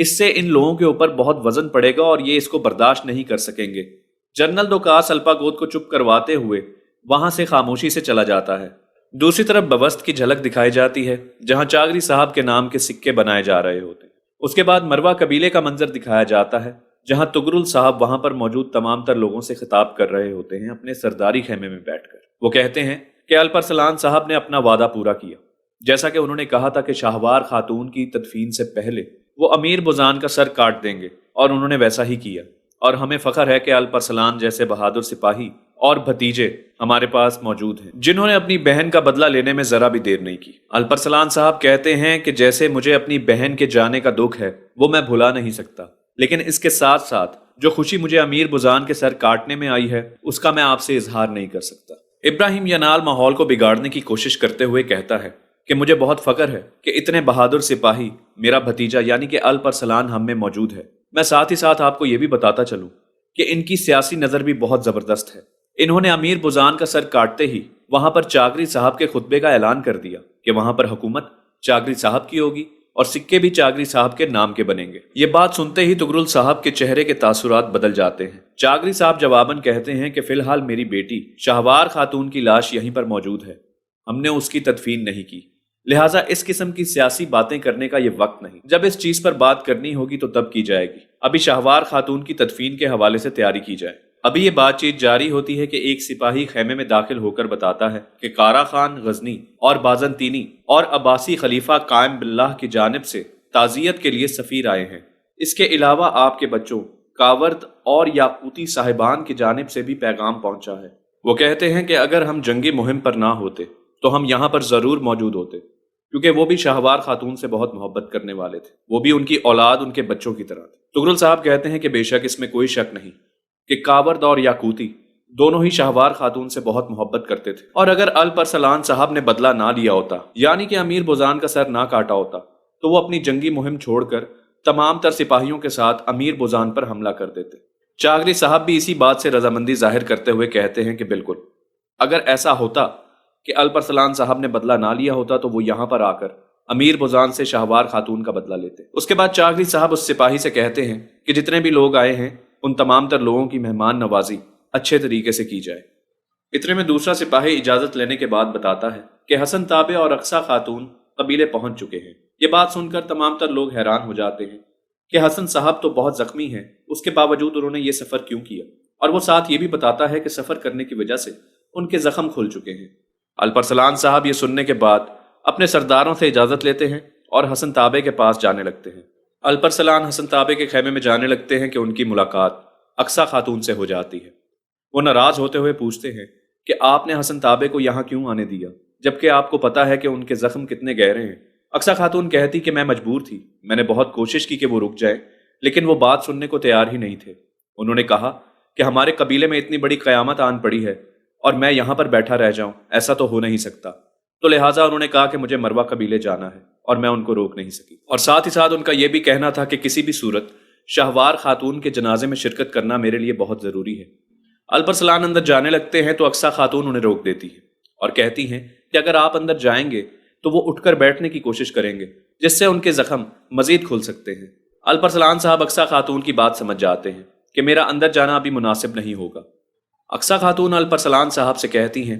اس سے ان لوگوں کے اوپر بہت وزن پڑے گا اور یہ اس کو برداشت نہیں کر سکیں گے۔ جنرل دوکاس الپاگوت کو چپ کرواتے ہوئے وہاں سے خاموشی سے چلا جاتا ہے۔ دوسری طرف بوست کی جھلک دکھائی جاتی ہے جہاں چاغری صاحب کے نام کے سکے بنائے جا رہے ہوتے ہیں۔ اس کے بعد مروا قبیلے کا منظر دکھایا جاتا ہے جہاں تغرل صاحب وہاں پر موجود تمام تر لوگوں سے خطاب کر رہے ہوتے ہیں اپنے سرداری خیمے میں بیٹھ کر۔ وہ کہتے ہیں کہ الپرسلان صاحب نے اپنا وعدہ پورا کیا، جیسا کہ انہوں نے کہا تھا کہ شاہوار خاتون کی تدفین سے پہلے وہ امیر بزان کا سر کاٹ دیں گے، اور انہوں نے ویسا ہی کیا۔ اور ہمیں فخر ہے کہ الپرسلان جیسے بہادر سپاہی اور بھتیجے ہمارے پاس موجود ہیں جنہوں نے اپنی بہن کا بدلہ لینے میں ذرا بھی دیر نہیں کی۔ الپرسلان صاحب کہتے ہیں کہ جیسے مجھے اپنی بہن کے جانے کا دکھ ہے وہ میں بھلا نہیں سکتا، لیکن اس کے ساتھ ساتھ جو خوشی مجھے امیر بزان کے سر کاٹنے میں آئی ہے اس کا میں آپ سے اظہار نہیں کر سکتا۔ ابراہیم ینال ماحول کو بگاڑنے کی کوشش کرتے ہوئے کہتا ہے کہ مجھے بہت فخر ہے کہ اتنے بہادر سپاہی میرا بھتیجا یعنی کہ الپرسلان ہم میں موجود ہے۔ میں ساتھ ہی ساتھ آپ کو یہ بھی بتاتا چلوں کہ ان کی سیاسی نظر بھی بہت زبردست ہے۔ انہوں نے امیر بزان کا سر کاٹتے ہی وہاں پر چاغری صاحب کے خطبے کا اعلان کر دیا کہ وہاں پر حکومت چاغری صاحب کی ہوگی اور سکے بھی چاغری صاحب کے نام کے بنیں گے۔ یہ بات سنتے ہی تغرل صاحب کے چہرے کے تاثرات بدل جاتے ہیں۔ چاغری صاحب جواباً کہتے ہیں کہ فی الحال میری بیٹی شاہوار خاتون کی لاش یہیں پر موجود ہے، ہم نے اس کی تدفین نہیں کی، لہٰذا اس قسم کی سیاسی باتیں کرنے کا یہ وقت نہیں۔ جب اس چیز پر بات کرنی ہوگی تو تب کی جائے گی۔ ابھی شاہوار خاتون کی تدفین کے حوالے سے تیاری کی جائے۔ ابھی یہ بات چیت جاری ہوتی ہے کہ ایک سپاہی خیمے میں داخل ہو کر بتاتا ہے کہ کارا خان غزنی اور بازنطینی اور عباسی خلیفہ قائم باللہ کی جانب سے تعزیت کے لیے سفیر آئے ہیں۔ اس کے علاوہ آپ کے بچوں کاورد اور یاقوتی صاحبان کی جانب سے بھی پیغام پہنچا ہے۔ وہ کہتے ہیں کہ اگر ہم جنگی مہم پر نہ ہوتے تو ہم یہاں پر ضرور موجود ہوتے، کیونکہ وہ بھی شاہوار خاتون سے بہت محبت کرنے والے تھے، وہ بھی ان کی اولاد ان کے بچوں کی طرح تھی۔ تغرل صاحب کہتے ہیں کہ بے شک اس میں کوئی شک نہیں کہ کاورد اور یاقوتی دونوں ہی شاہوار خاتون سے بہت محبت کرتے تھے، اور اگر الپرسلان صاحب نے بدلہ نہ لیا ہوتا یعنی کہ امیر بزان کا سر نہ کاٹا ہوتا تو وہ اپنی جنگی مہم چھوڑ کر تمام تر سپاہیوں کے ساتھ امیر بزان پر حملہ کر دیتے۔ چاغری صاحب بھی اسی بات سے رضامندی ظاہر کرتے ہوئے کہتے ہیں کہ بالکل، اگر ایسا ہوتا کہ الپرسلان صاحب نے بدلہ نہ لیا ہوتا تو وہ یہاں پر آ کر امیر بزان سے شاہوار خاتون کا بدلہ لیتے۔ اس کے بعد چاغری صاحب اس سپاہی سے کہتے ہیں کہ جتنے بھی لوگ آئے ہیں ان تمام تر لوگوں کی مہمان نوازی اچھے طریقے سے کی جائے۔ اتنے میں دوسرا سپاہی اجازت لینے کے بعد بتاتا ہے کہ حسن تابع اور اقصیٰ خاتون قبیلے پہنچ چکے ہیں۔ یہ بات سن کر تمام تر لوگ حیران ہو جاتے ہیں کہ حسن صاحب تو بہت زخمی ہیں، اس کے باوجود انہوں نے یہ سفر کیوں کیا، اور وہ ساتھ یہ بھی بتاتا ہے کہ سفر کرنے کی وجہ سے ان کے زخم کھل چکے ہیں۔ الپرسلان صاحب یہ سننے کے بعد اپنے سرداروں سے اجازت لیتے ہیں اور حسن تابع کے پاس جانے لگتے ہیں۔ الپرسلان حسن تابع کے خیمے میں جانے لگتے ہیں کہ ان کی ملاقات اقصیٰ خاتون سے ہو جاتی ہے۔ وہ ناراض ہوتے ہوئے پوچھتے ہیں کہ آپ نے حسن تابع کو یہاں کیوں آنے دیا جبکہ آپ کو پتا ہے کہ ان کے زخم کتنے گہرے ہیں؟ اقصیٰ خاتون کہتی کہ میں مجبور تھی، میں نے بہت کوشش کی کہ وہ رک جائے، لیکن وہ بات سننے کو تیار ہی نہیں تھے۔ انہوں نے کہا کہ ہمارے قبیلے میں اتنی بڑی قیامت آن پڑی ہے اور میں یہاں پر بیٹھا رہ جاؤں، ایسا تو ہو نہیں سکتا۔ تو لہٰذا انہوں نے کہا کہ مجھے مروا قبیلے جانا ہے اور میں ان کو روک نہیں سکی، اور ساتھ ہی ساتھ ان کا یہ بھی کہنا تھا کہ کسی بھی صورت شاہوار خاتون کے جنازے میں شرکت کرنا میرے لیے بہت ضروری ہے۔ الپرسلان اندر جانے لگتے ہیں تو اقصیٰ خاتون انہیں روک دیتی ہے اور کہتی ہیں کہ اگر آپ اندر جائیں گے تو وہ اٹھ کر بیٹھنے کی کوشش کریں گے جس سے ان کے زخم مزید کھل سکتے ہیں۔ الپرسلان صاحب اقصیٰ خاتون کی بات سمجھ جاتے ہیں کہ میرا اندر جانا ابھی مناسب نہیں ہوگا۔ اقصیٰ خاتون الپرسلان صاحب سے کہتی ہیں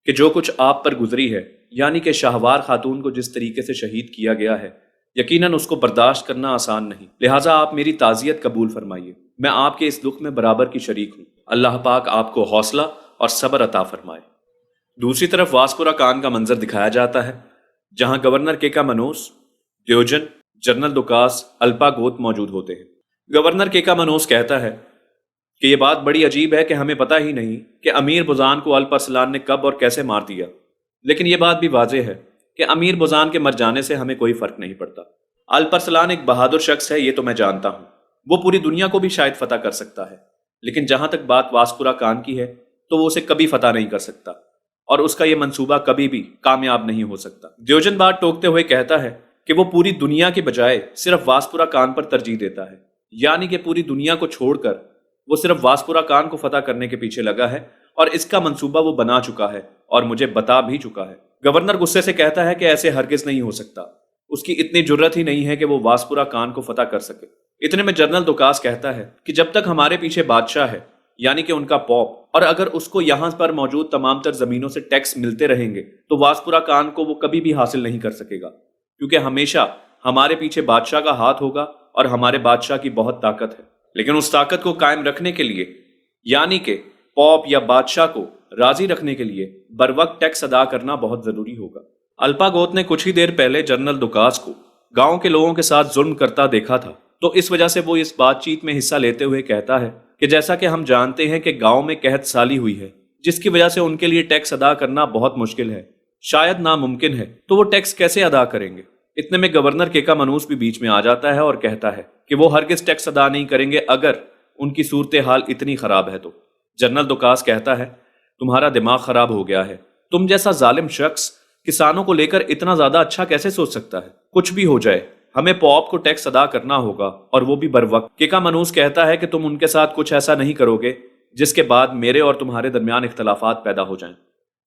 کہ جو کچھ آپ پر گزری ہے، یعنی کہ شاہوار خاتون کو جس طریقے سے شہید کیا گیا ہے، یقیناً اس کو برداشت کرنا آسان نہیں، لہٰذا آپ میری تعزیت قبول فرمائیے، میں آپ کے اس دکھ میں برابر کی شریک ہوں۔ اللہ پاک آپ کو حوصلہ اور صبر عطا فرمائے۔ دوسری طرف واسکورا کان کا منظر دکھایا جاتا ہے جہاں گورنر کیکا منوس، دیوجن، جنرل دوکاس الپاگوت موجود ہوتے ہیں۔ گورنر کیکا منوس کہتا ہے کہ یہ بات بڑی عجیب ہے کہ ہمیں پتہ ہی نہیں کہ امیر بزان کو الپرسلان نے کب اور کیسے مار دیا، لیکن یہ بات بھی واضح ہے کہ امیر بزان کے مر جانے سے ہمیں کوئی فرق نہیں پڑتا۔ الپرسلان ایک بہادر شخص ہے، یہ تو میں جانتا ہوں، وہ پوری دنیا کو بھی شاید فتح کر سکتا ہے، لیکن جہاں تک بات واسکورا کان کی ہے تو وہ اسے کبھی فتح نہیں کر سکتا اور اس کا یہ منصوبہ کبھی بھی کامیاب نہیں ہو سکتا۔ دیوجن بات ٹوکتے ہوئے کہتا ہے کہ وہ پوری دنیا کے بجائے صرف واسکورا کان پر ترجیح دیتا ہے، یعنی کہ پوری دنیا کو چھوڑ کر وہ صرف واسکورا کان کو فتح کرنے کے پیچھے لگا ہے اور اس کا منصوبہ وہ بنا چکا ہے اور مجھے بتا بھی چکا ہے۔ گورنر غصے سے کہتا ہے کہ ایسے ہرگز نہیں ہو سکتا، اس کی اتنی جرت ہی نہیں ہے کہ وہ واسپورا کان کو فتح کر سکے۔ اتنے میں جنرل دوکاس کہتا ہے کہ جب تک ہمارے پیچھے بادشاہ ہے، یعنی کہ ان کا پوپ، اور اگر اس کو یہاں پر موجود تمام تر زمینوں سے ٹیکس ملتے رہیں گے تو واسپورا کان کو وہ کبھی بھی حاصل نہیں کر سکے گا، کیونکہ ہمیشہ ہمارے پیچھے بادشاہ کا ہاتھ ہوگا اور ہمارے بادشاہ کی بہت طاقت ہے۔ لیکن اس طاقت کو قائم رکھنے کے لیے، یعنی کہ پوپ یا بادشاہ کو راضی رکھنے کے لیے بروقت ٹیکس ادا کرنا بہت ضروری ہوگا۔ الپاگوت نے کچھ ہی دیر پہلے جنرل دوکاس کو گاؤں کے لوگوں کے ساتھ ظلم کرتا دیکھا تھا، تو اس وجہ سے وہ اس بات چیت میں حصہ لیتے ہوئے کہتا ہے کہ جیسا کہ ہم جانتے ہیں کہ گاؤں میں قحط سالی ہوئی ہے، جس کی وجہ سے ان کے لیے ٹیکس ادا کرنا بہت مشکل ہے، شاید ناممکن ہے، تو وہ ٹیکس کیسے ادا کریں گے؟ اتنے میں گورنر کیکا منوس بھی بیچ میں آ جاتا ہے اور کہتا ہے کہ وہ ہرگز ٹیکس ادا نہیں کریں گے اگر ان کی صورتحال اتنی خراب ہے تو۔ جنرل دوکاس کہتا ہے تمہارا دماغ خراب ہو گیا ہے، تم جیسا ظالم شخص کسانوں کو لے کر اتنا زیادہ اچھا کیسے سوچ سکتا ہے؟ کچھ بھی ہو جائے ہمیں پوپ کو ٹیکس ادا کرنا ہوگا، اور وہ بھی بروقت۔ کیکا منوس کہتا ہے کہ تم ان کے ساتھ کچھ ایسا نہیں کرو گے جس کے بعد میرے اور تمہارے درمیان اختلافات پیدا ہو جائیں۔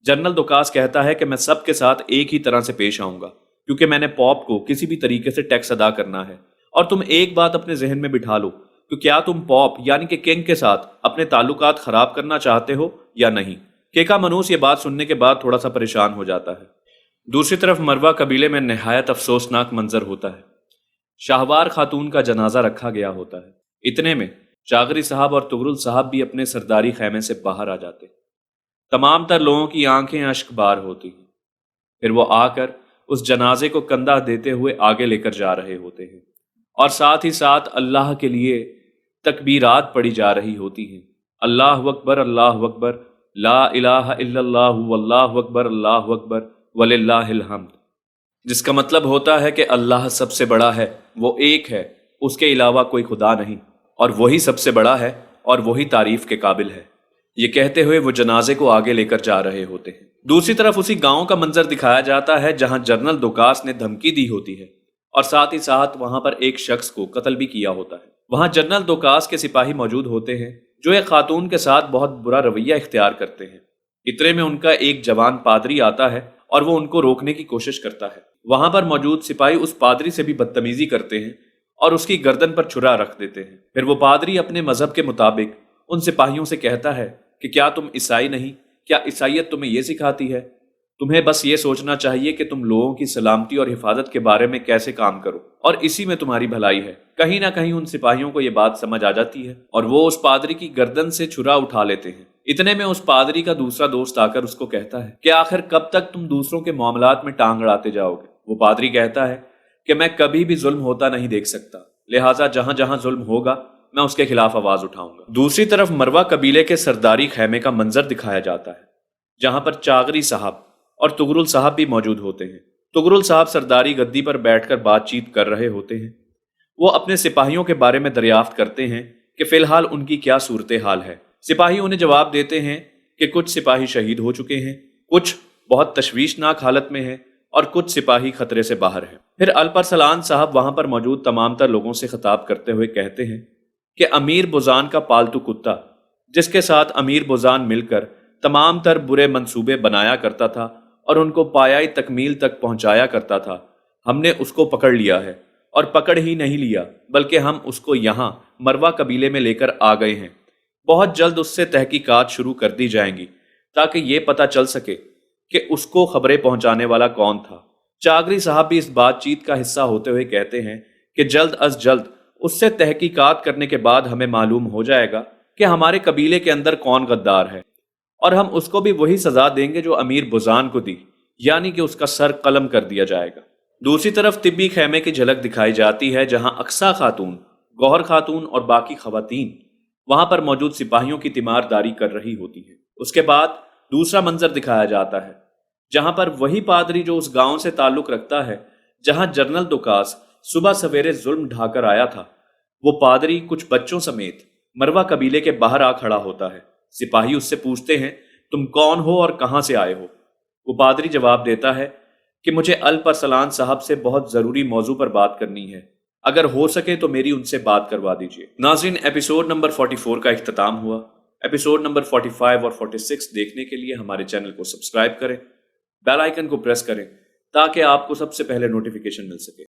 جنرل دوکاس کہتا ہے کہ میں سب کے ساتھ ایک ہی طرح سے پیش آؤں گا، کیونکہ میں نے پوپ کو کسی بھی طریقے سے ٹیکس ادا کرنا ہے، اور تم ایک بات اپنے ذہن میں بٹھا لو کہ کیا تم پوپ یعنی کہ کنگ کے ساتھ اپنے تعلقات خراب کرنا چاہتے ہو یا نہیں؟ کیکا منوس یہ بات سننے کے بعد تھوڑا سا پریشان ہو جاتا ہے۔ دوسری طرف مروا قبیلے میں نہایت افسوسناک منظر ہوتا ہے۔ شاہوار خاتون کا جنازہ رکھا گیا ہوتا ہے۔ اتنے میں چاغری صاحب اور تغرل صاحب بھی اپنے سرداری خیمے سے باہر آ جاتے۔ تمام تر لوگوں کی آنکھیں اشک بار ہوتی ہیں، پھر وہ آ کر اس جنازے کو کندھا دیتے ہوئے آگے لے کر جا رہے ہوتے ہیں، اور ساتھ ہی ساتھ اللہ کے لیے تکبیرات پڑھی جا رہی ہوتی ہیں۔ اللہ اکبر، اللہ اکبر، لا الہ الا اللہ، واللہ اکبر، اللہ اکبر، وللہ الحمد، جس کا مطلب ہوتا ہے کہ اللہ سب سے بڑا ہے، وہ ایک ہے، اس کے علاوہ کوئی خدا نہیں، اور وہی سب سے بڑا ہے اور وہی تعریف کے قابل ہے۔ یہ کہتے ہوئے وہ جنازے کو آگے لے کر جا رہے ہوتے ہیں۔ دوسری طرف اسی گاؤں کا منظر دکھایا جاتا ہے جہاں جنرل دوکاس نے دھمکی دی ہوتی ہے، اور ساتھ ہی ساتھ وہاں پر ایک شخص کو قتل بھی کیا ہوتا ہے۔ وہاں جنرل دوکاس کے سپاہی موجود ہوتے ہیں جو ایک خاتون کے ساتھ بہت برا رویہ اختیار کرتے ہیں۔ اتنے میں ان کا ایک جوان پادری آتا ہے اور وہ ان کو روکنے کی کوشش کرتا ہے۔ وہاں پر موجود سپاہی اس پادری سے بھی بدتمیزی کرتے ہیں اور اس کی گردن پر چھرا رکھ دیتے ہیں۔ پھر وہ پادری اپنے مذہب کے مطابق ان سپاہیوں سے کہتا ہے کہ کیا تم عیسائی نہیں؟ کیا عیسائیت تمہیں یہ سکھاتی ہے؟ تمہیں بس یہ سوچنا چاہیے کہ تم لوگوں کی سلامتی اور حفاظت کے بارے میں کیسے کام کرو، اور اسی میں تمہاری بھلائی ہے۔ کہیں نہ کہیں ان سپاہیوں کو یہ بات سمجھ آ جاتی ہے اور وہ اس پادری کی گردن سے چھرا اٹھا لیتے ہیں۔ اتنے میں اس پادری کا دوسرا دوست آ کر اس کو کہتا ہے کہ آخر کب تک تم دوسروں کے معاملات میں ٹانگ اڑاتے جاؤ گے؟ وہ پادری کہتا ہے کہ میں کبھی بھی ظلم ہوتا نہیں دیکھ سکتا، لہٰذا جہاں جہاں ظلم ہوگا میں اس کے خلاف آواز اٹھاؤں گا۔ دوسری طرف مروا قبیلے کے سرداری خیمے کا منظر دکھایا جاتا ہے جہاں پر چاغری صاحب اور تغرل صاحب بھی موجود ہوتے ہیں۔ تغرل صاحب سرداری گدی پر بیٹھ کر بات چیت کر رہے ہوتے ہیں۔ وہ اپنے سپاہیوں کے بارے میں دریافت کرتے ہیں کہ فی الحال ان کی کیا صورتحال ہے۔ سپاہی انہیں جواب دیتے ہیں کہ کچھ سپاہی شہید ہو چکے ہیں، کچھ بہت تشویشناک حالت میں ہیں، اور کچھ سپاہی خطرے سے باہر ہیں۔ پھر الپرسلان صاحب وہاں پر موجود تمام تر لوگوں سے خطاب کرتے ہوئے کہتے ہیں کہ امیر بوزان کا پالتو کتا، جس کے ساتھ امیر بوزان مل کر تمام تر برے منصوبے بنایا کرتا تھا اور ان کو پایائی تکمیل تک پہنچایا کرتا تھا، ہم نے اس کو پکڑ لیا ہے، اور پکڑ ہی نہیں لیا بلکہ ہم اس کو یہاں مروا قبیلے میں لے کر آ گئے ہیں۔ بہت جلد اس سے تحقیقات شروع کر دی جائیں گی تاکہ یہ پتہ چل سکے کہ اس کو خبریں پہنچانے والا کون تھا۔ چاغری صاحب بھی اس بات چیت کا حصہ ہوتے ہوئے کہتے ہیں کہ جلد از جلد اس سے تحقیقات کرنے کے بعد ہمیں معلوم ہو جائے گا کہ ہمارے قبیلے کے اندر کون غدار ہے، اور ہم اس کو بھی وہی سزا دیں گے جو امیر بوزان کو دی، یعنی کہ اس کا سر قلم کر دیا جائے گا۔ دوسری طرف طبی خیمے کی جھلک دکھائی جاتی ہے جہاں اقصیٰ خاتون، گوہر خاتون اور باقی خواتین وہاں پر موجود سپاہیوں کی تیمارداری کر رہی ہوتی ہیں۔ اس کے بعد دوسرا منظر دکھایا جاتا ہے جہاں پر وہی پادری جو اس گاؤں سے تعلق رکھتا ہے جہاں جنرل دوکاس صبح سویرے ظلم ڈھا کر آیا تھا، وہ پادری کچھ بچوں سمیت مروا قبیلے کے باہر آ کھڑا ہوتا ہے۔ سپاہی اس سے پوچھتے ہیں تم کون ہو اور کہاں سے آئے ہو؟ وہ پادری جواب دیتا ہے کہ مجھے الپرسلان صاحب سے بہت ضروری موضوع پر بات کرنی ہے، اگر ہو سکے تو میری ان سے بات کروا دیجیے۔ ناظرین، ایپیسوڈ نمبر 44 کا اختتام ہوا۔ ایپیسوڈ نمبر 45 اور 46 دیکھنے کے لیے ہمارے چینل کو سبسکرائب کریں، بیل آئیکن کو پریس کریں تاکہ آپ کو سب سے پہلے نوٹیفیکیشن مل سکے۔